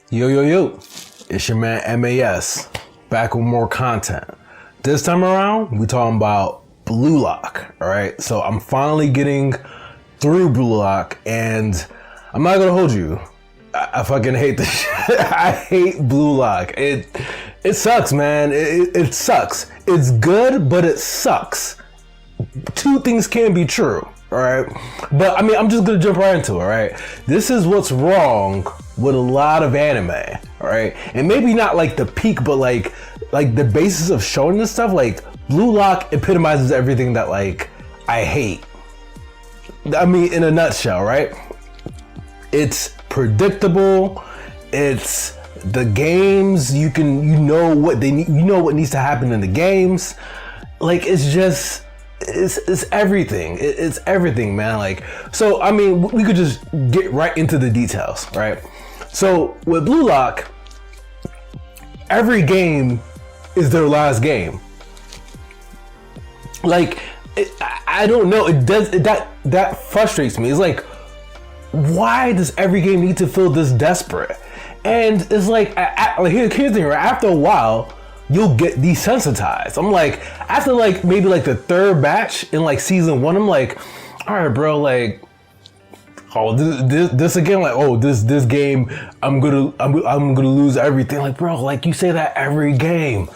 Yo, yo, yo, it's your man MAS, back with more content. This time around, we talking about Blue Lock, all right? So I'm finally getting through Blue Lock, and I'm not gonna hold you. I fucking hate this shit. I hate Blue Lock. It sucks, man. It sucks. It's good, but it sucks. Two things can be true, all right? But I mean, I'm just gonna jump right into it, all right? This is what's wrong with a lot of anime, all right? And maybe not like the peak, but like the basis of shonen and stuff. Like Blue Lock epitomizes everything that like I hate. I mean, in a nutshell, right? It's predictable. It's the games. You know what they need. You know what needs to happen in the games. Like it's everything. It's everything, man. Like, so I mean, we could just get right into the details, right? So with Blue Lock, every game is their last game. Like, I don't know. That frustrates me. It's like, why does every game need to feel this desperate? And it's like, here's the thing, right? After a while, you'll get desensitized. I'm like, after like maybe like the third batch in like season 1, I'm like, all right, bro, like, oh, this again, like, oh, this game, I'm gonna lose everything. Like, bro, like you say that every game.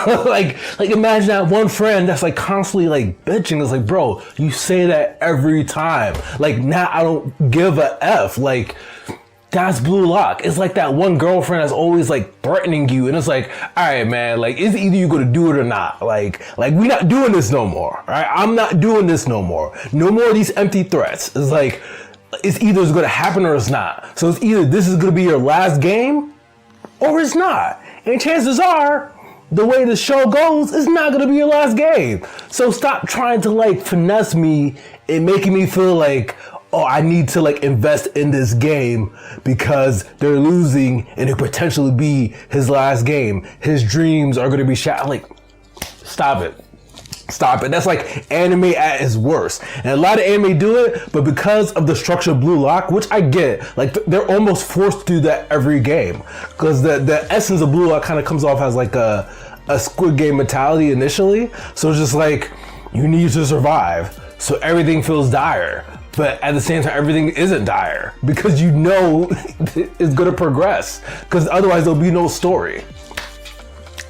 like imagine that one friend that's like constantly like bitching. It's like, bro, you say that every time. Like, now I don't give a F. Like, that's Blue Lock. It's like that one girlfriend that's always like threatening you, and it's like, all right, man, like it's either you gonna do it or not. Like we not doing this no more. All right, I'm not doing this no more. No more of these empty threats. It's like, it's either it's gonna happen or it's not. So it's either this is gonna be your last game or it's not. And chances are, the way the show goes, it's not gonna be your last game. So stop trying to like finesse me and making me feel like, oh, I need to like invest in this game because they're losing and it could potentially be his last game. His dreams are gonna be shot. Like, stop it. Stop it. That's like anime at its worst. And a lot of anime do it, but because of the structure of Blue Lock, which I get, like they're almost forced to do that every game. Because the essence of Blue Lock kind of comes off as like a Squid Game mentality initially. So it's just like, you need to survive. So everything feels dire. But at the same time, everything isn't dire because you know it's gonna progress. Because otherwise there'll be no story.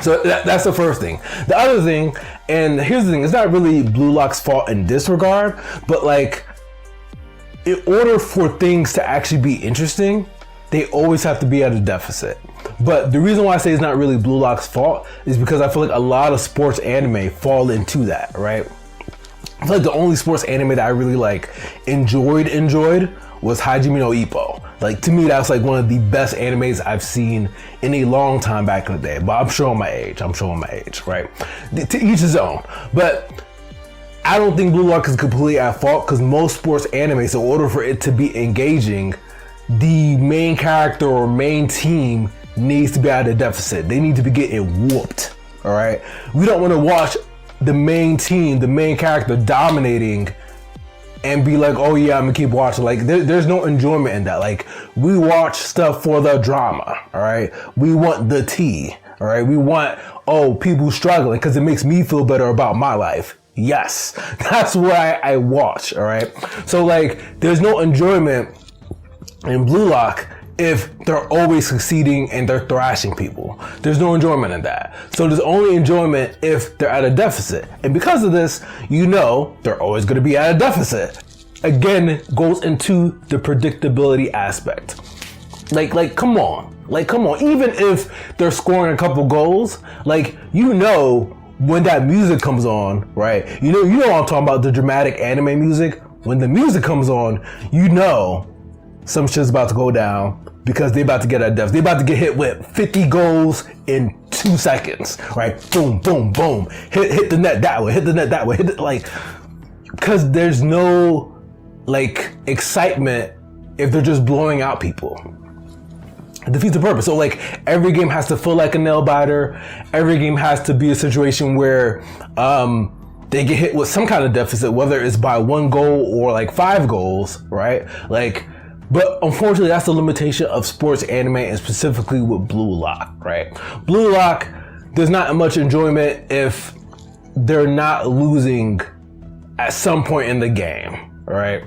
So that's the first thing. The other thing, and here's the thing, it's not really Blue Lock's fault in this regard, but like, in order for things to actually be interesting, they always have to be at a deficit. But the reason why I say it's not really Blue Lock's fault is because I feel like a lot of sports anime fall into that, right? I feel like the only sports anime that I really like enjoyed was Hajime no Ippo. Like, to me, that's like one of the best animes I've seen in a long time back in the day. But I'm showing my age, right? To each his own. But I don't think Blue Lock is completely at fault because most sports animes, in order for it to be engaging, the main character or main team needs to be at a deficit. They need to be getting whooped, all right? We don't want to watch the main team, the main character dominating and be like, oh yeah, I'm gonna keep watching. Like, there's no enjoyment in that. Like, we watch stuff for the drama, all right? We want the tea, all right? We want, oh, people struggling because it makes me feel better about my life. Yes, that's why I watch, all right? So like, there's no enjoyment in Blue Lock if they're always succeeding and they're thrashing people. There's no enjoyment in that. So there's only enjoyment if they're at a deficit. And because of this, you know they're always gonna be at a deficit. Again, goes into the predictability aspect. Like, come on. Like, come on. Even if they're scoring a couple goals, like, you know when that music comes on, right? You know what I'm talking about, the dramatic anime music. When the music comes on, you know some shit's about to go down because they about to get at death. They about to get hit with 50 goals in 2 seconds, right? Boom, boom, boom. Hit the net that way, hit the net that way. Like, because there's no like excitement if they're just blowing out people. It defeats the purpose. So like, every game has to feel like a nail biter. Every game has to be a situation where they get hit with some kind of deficit, whether it's by 1 goal or like 5 goals, right? Like, But unfortunately, that's the limitation of sports anime, and specifically with Blue Lock, right? Blue Lock, there's not much enjoyment if they're not losing at some point in the game, right?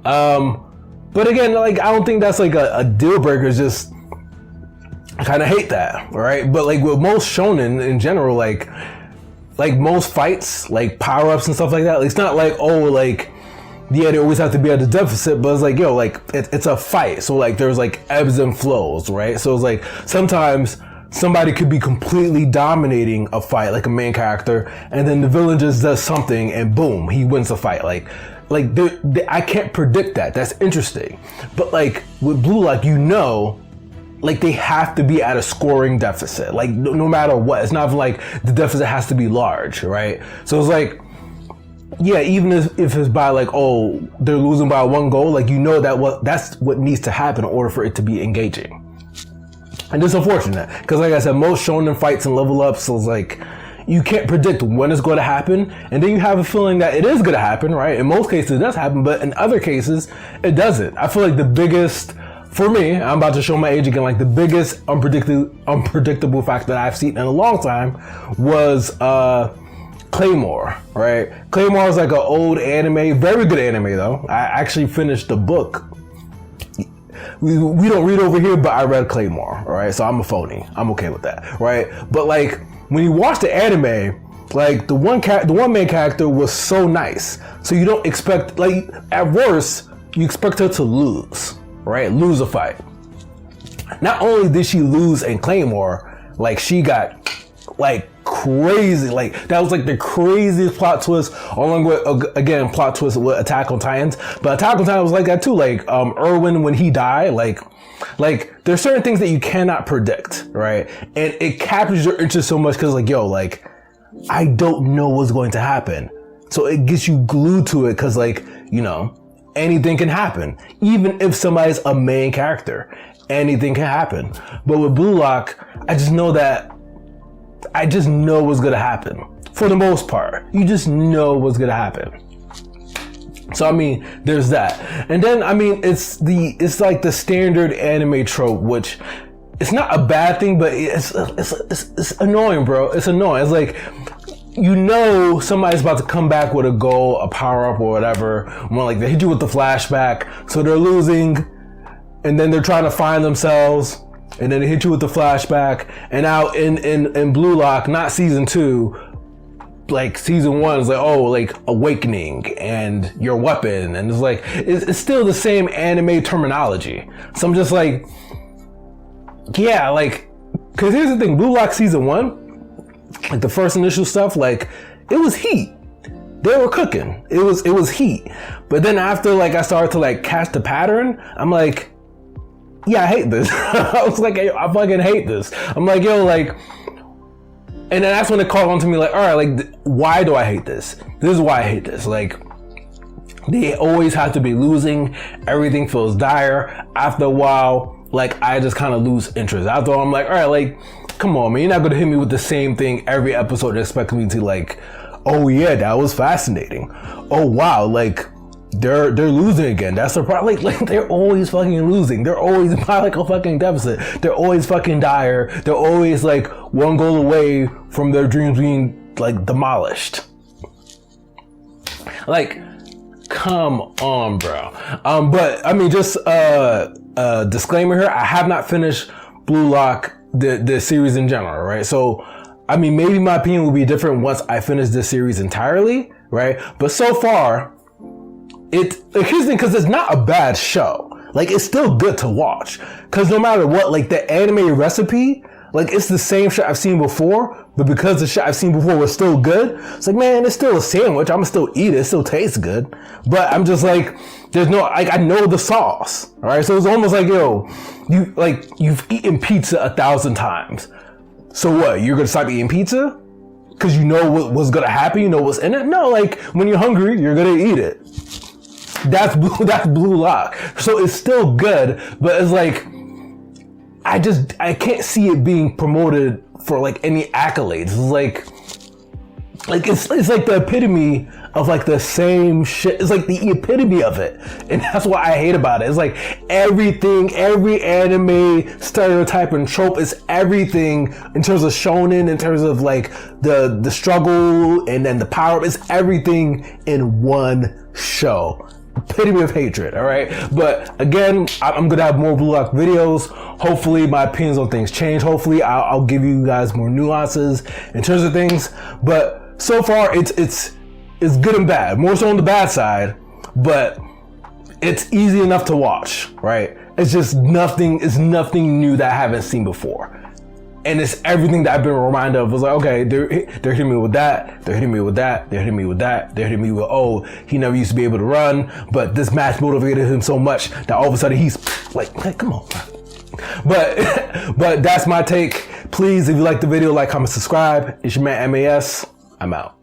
But again, like, I don't think that's like a deal breaker. It's just, I kind of hate that, right? But like with most shonen in general, like most fights, like power-ups and stuff like that, it's not like, oh, like, yeah, they always have to be at a deficit, but it's like, yo, like, it's a fight. So like there's like ebbs and flows, right? So it's like sometimes somebody could be completely dominating a fight, like a main character, and then the villain just does something and boom, he wins the fight. Like I can't predict that. That's interesting. But like with Blue Lock, you know, like they have to be at a scoring deficit, like no matter what. It's not like the deficit has to be large, right? So it's like, yeah, even if it's by like, oh, they're losing by 1 goal, like, you know that's what needs to happen in order for it to be engaging. And it's unfortunate because, like I said, most shonen fights and level ups, so it's like you can't predict when it's going to happen, and then you have a feeling that it is going to happen, right? In most cases, it does happen, but in other cases, it doesn't. I feel like the biggest, for me, I'm about to show my age again, like the biggest unpredictable fact that I've seen in a long time was Claymore, right? Claymore is like an old anime, very good anime though. I actually finished the book. We don't read over here, but I read Claymore, right? So I'm a phony. I'm okay with that, right? But like when you watch the anime, like the one main character was so nice, so you don't expect, like, at worst you expect her to lose, right? Lose a fight. Not only did she lose in Claymore, like she got like crazy, like that was like the craziest plot twist, along with again plot twist with Attack on Titans. But Attack on Titan was like that too. Like Erwin, when he died, like there's certain things that you cannot predict, right? And it captures your interest so much because, like, yo, like I don't know what's going to happen, so it gets you glued to it because, like, you know, anything can happen. Even if somebody's a main character, anything can happen. But with Blue Lock, I just know what's gonna happen. For the most part, you just know what's gonna happen. So I mean, there's that. And then I mean, it's like the standard anime trope, which it's not a bad thing, but it's annoying, bro. It's annoying. It's like, you know, somebody's about to come back with a goal, a power up, or whatever. When like they hit you with the flashback, so they're losing, and then they're trying to find themselves. And then they hit you with the flashback, and now in Blue Lock, not season 2, like season 1 is like, oh, like awakening and your weapon, and it's like it's still the same anime terminology. So I'm just like, yeah, like, because here's the thing, Blue Lock season 1, like the first initial stuff, like it was heat. They were cooking. It was heat. But then after, like, I started to like catch the pattern, I'm like, yeah, I hate this. I was like, I fucking hate this. I'm like, yo, like, and then that's when it called on to me, like, all right, like, why do I hate this? This is why I hate this. Like, they always have to be losing. Everything feels dire. After a while, like, I just kind of lose interest. After a while, I'm like, all right, like, come on, man. You're not going to hit me with the same thing every episode and expect me to, like, oh yeah, that was fascinating. Oh wow, like, they're losing again. That's the problem. Like they're always fucking losing. They're always by like a fucking deficit. They're always fucking dire. They're always like 1 goal away from their dreams being like demolished. Like, come on, bro. But I mean, just disclaimer here. I have not finished Blue Lock, the series in general, right? So, I mean, maybe my opinion will be different once I finish this series entirely, right? But so far, here's the thing, because it's not a bad show. Like, it's still good to watch. Because no matter what, like, the anime recipe, like, it's the same shit I've seen before, but because the shit I've seen before was still good, it's like, man, it's still a sandwich. I'm gonna still eat it. It still tastes good. But I'm just like, there's no, like, I know the sauce, all right? So it's almost like, yo, you've eaten pizza 1,000 times. So what, you're gonna stop eating pizza? Because you know what's gonna happen, you know what's in it? No, like, when you're hungry, you're gonna eat it. That's Blue Lock. So it's still good, but it's like, I can't see it being promoted for like any accolades. It's like, Like it's like the epitome of like the same shit. It's like the epitome of it, and that's what I hate about it. It's like everything, every anime stereotype and trope is everything in terms of shonen, in terms of like the struggle and then the power. It's everything in one show. Epitome of hatred. All right, but again, I'm gonna have more Blue Lock videos. Hopefully my opinions on things change. Hopefully I'll give you guys more nuances in terms of things, but so far it's good and bad, more so on the bad side, but it's easy enough to watch, right? It's just nothing new that I haven't seen before. And it's everything that I've been reminded of. Was like, okay, they're hitting me with that, they're hitting me with that, they're hitting me with that, they're hitting me with, oh, he never used to be able to run, but this match motivated him so much that all of a sudden he's like come on. But that's my take. Please, if you like the video, like, comment, subscribe. It's your man MAS. I'm out.